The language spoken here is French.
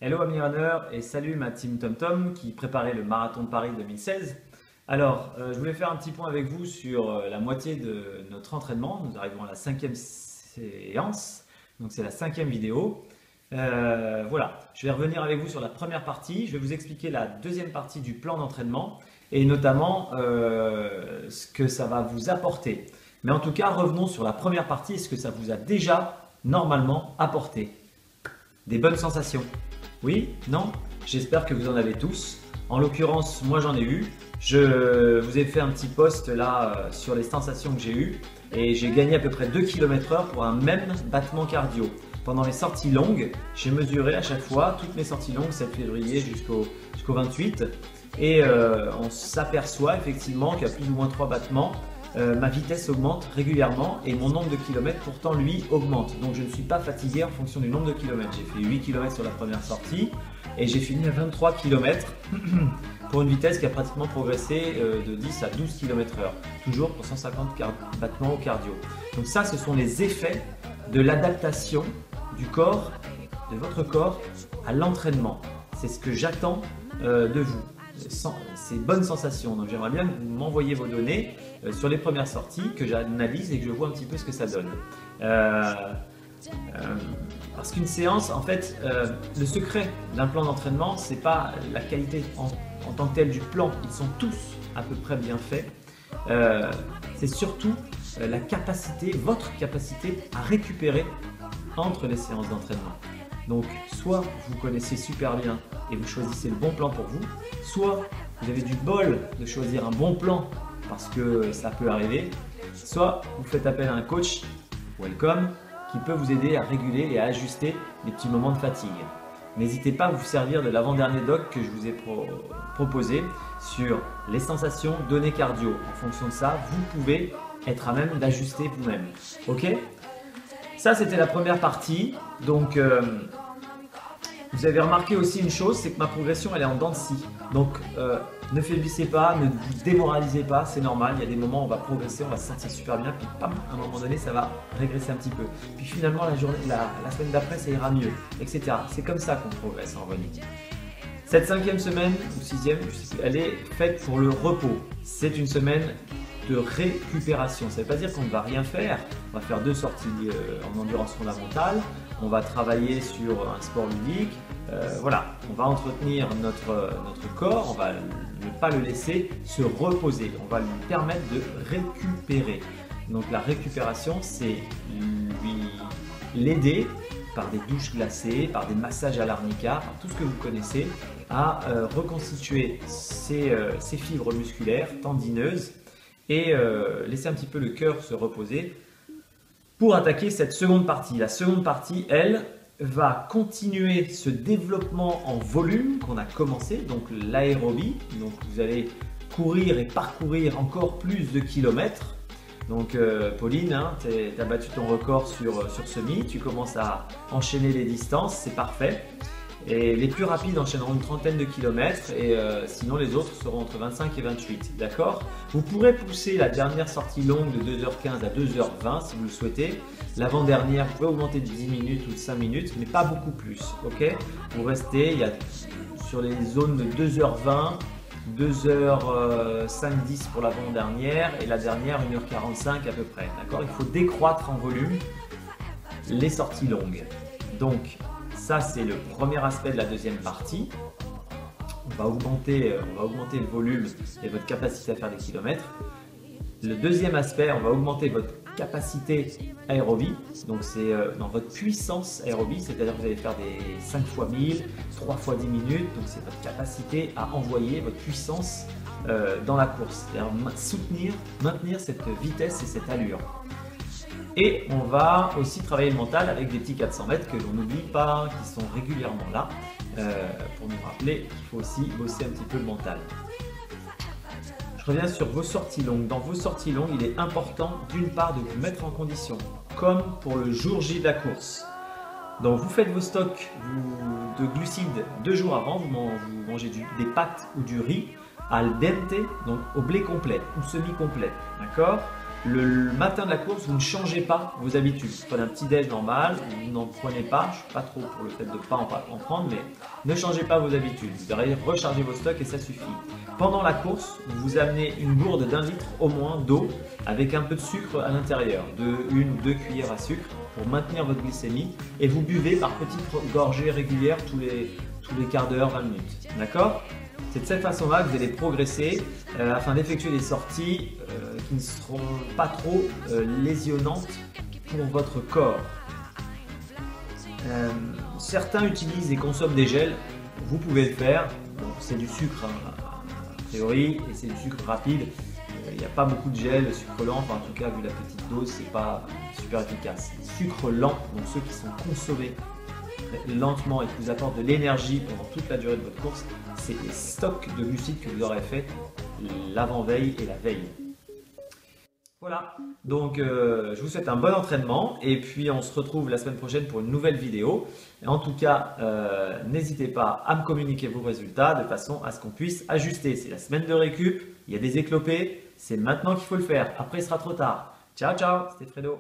Hello amis runners et salut ma team TomTom qui préparait le marathon de Paris 2016. Alors, je voulais faire un petit point avec vous sur la moitié de notre entraînement. Nous arrivons à la 5e séance, donc c'est la 5e vidéo. Voilà, je vais revenir avec vous sur la première partie. Je vais vous expliquer la deuxième partie du plan d'entraînement et notamment ce que ça va vous apporter. Mais en tout cas, revenons sur la première partie et ce que ça vous a déjà normalement apporté. Des bonnes sensations. Oui? Non? J'espère que vous en avez tous. En l'occurrence, moi j'en ai eu. Je vous ai fait un petit post là sur les sensations que j'ai eues et j'ai gagné à peu près 2 km/h pour un même battement cardio. Pendant les sorties longues, j'ai mesuré à chaque fois toutes mes sorties longues, 7 février jusqu'au 28 et on s'aperçoit effectivement qu'à plus ou moins 3 battements, ma vitesse augmente régulièrement et mon nombre de kilomètres pourtant lui augmente. Donc je ne suis pas fatigué en fonction du nombre de kilomètres. J'ai fait 8 km sur la première sortie et j'ai fini à 23 km pour une vitesse qui a pratiquement progressé de 10 à 12 km/h. Toujours pour 150 battements au cardio. Donc ça, ce sont les effets de l'adaptation du corps, de votre corps à l'entraînement. C'est ce que j'attends de vous. Ces bonnes sensations. Donc j'aimerais bien que vous m'envoyiez vos données sur les premières sorties, que j'analyse et que je vois un petit peu ce que ça donne. Parce qu'une séance, en fait, le secret d'un plan d'entraînement, c'est pas la qualité en tant que telle du plan. Ils sont tous à peu près bien faits. C'est surtout la capacité, votre capacité à récupérer entre les séances d'entraînement. Donc, soit vous connaissez super bien et vous choisissez le bon plan pour vous, soit vous avez du bol de choisir un bon plan parce que ça peut arriver, soit vous faites appel à un coach, welcome, qui peut vous aider à réguler et à ajuster les petits moments de fatigue. N'hésitez pas à vous servir de l'avant-dernier doc que je vous ai proposé sur les sensations données cardio. En fonction de ça, vous pouvez être à même d'ajuster vous-même. Ok ? Ça, c'était la première partie. Donc, vous avez remarqué aussi une chose, c'est que ma progression, elle est en dents de scie. Donc, ne faiblissez pas, ne vous démoralisez pas, c'est normal. Il y a des moments où on va progresser, on va se sentir super bien, puis pam, à un moment donné, ça va régresser un petit peu. Puis finalement, la semaine d'après, ça ira mieux, etc. C'est comme ça qu'on progresse en running. Cette 5e semaine, ou 6e, elle est faite pour le repos. C'est une semaine de récupération. Ça ne veut pas dire qu'on ne va rien faire. On va faire 2 sorties en endurance fondamentale. On va travailler sur un sport ludique. Voilà, on va entretenir notre corps. On va ne pas le laisser se reposer. On va lui permettre de récupérer. Donc la récupération, c'est l'aider par des douches glacées, par des massages à l'arnica, par tout ce que vous connaissez, à reconstituer ses fibres musculaires, tendineuses, et laisser un petit peu le cœur se reposer pour attaquer cette seconde partie. La seconde partie, elle, va continuer ce développement en volume qu'on a commencé, donc l'aérobie. Donc vous allez courir et parcourir encore plus de kilomètres. Donc Pauline, hein, tu as battu ton record sur semi, tu commences à enchaîner les distances, c'est parfait. Et les plus rapides enchaîneront une trentaine de kilomètres et sinon les autres seront entre 25 et 28, d'accord? Vous pourrez pousser la dernière sortie longue de 2h15 à 2h20 si vous le souhaitez. L'avant-dernière, vous pouvez augmenter de 10 minutes ou de 5 minutes, mais pas beaucoup plus, ok? Vous restez, il y a sur les zones de 2h20, 2h5-10 pour l'avant-dernière et la dernière 1h45 à peu près, d'accord? Il faut décroître en volume les sorties longues. Donc, ça, c'est le premier aspect de la deuxième partie. On va augmenter le volume et votre capacité à faire des kilomètres. Le deuxième aspect, on va augmenter votre capacité aérobie. Donc, c'est dans votre puissance aérobie, c'est-à-dire que vous allez faire des 5 x 1000, 3 x 10 minutes. Donc, c'est votre capacité à envoyer votre puissance dans la course. C'est-à-dire maintenir cette vitesse et cette allure. Et on va aussi travailler le mental avec des petits 400 mètres que l'on n'oublie pas, qui sont régulièrement là, pour nous rappeler qu'il faut aussi bosser un petit peu le mental. Je reviens sur vos sorties longues. Dans vos sorties longues, il est important d'une part de vous mettre en condition, comme pour le jour J de la course. Donc vous faites vos stocks de glucides 2 jours avant, vous mangez des pâtes ou du riz al dente, donc au blé complet ou semi-complet, d'accord? le matin de la course, vous ne changez pas vos habitudes. Vous prenez un petit déj normal, vous n'en prenez pas. Je ne suis pas trop pour le fait de ne pas en prendre, mais ne changez pas vos habitudes. Vous allez recharger vos stocks et ça suffit. Pendant la course, vous amenez une gourde d'1 litre au moins d'eau avec un peu de sucre à l'intérieur, de 1 ou 2 cuillères à sucre pour maintenir votre glycémie et vous buvez par petites gorgées régulières tous les quarts d'heure, 20 minutes. D'accord ? C'est de cette façon-là que vous allez progresser afin d'effectuer des sorties qui ne seront pas trop lésionnantes pour votre corps. Certains utilisent et consomment des gels, vous pouvez le faire. Bon, c'est du sucre a priori et c'est du sucre rapide. Il n'y a pas beaucoup de gel, sucre lent, enfin, en tout cas vu la petite dose, c'est pas super efficace. Sucre lent, donc ceux qui sont consommés lentement et qui vous apportent de l'énergie pendant toute la durée de votre course, c'est les stocks de glucides que vous aurez fait l'avant-veille et la veille. Voilà, donc je vous souhaite un bon entraînement et puis on se retrouve la semaine prochaine pour une nouvelle vidéo. Et en tout cas, n'hésitez pas à me communiquer vos résultats de façon à ce qu'on puisse ajuster. C'est la semaine de récup, il y a des éclopés, c'est maintenant qu'il faut le faire, après il sera trop tard. Ciao ciao, c'était Fredo.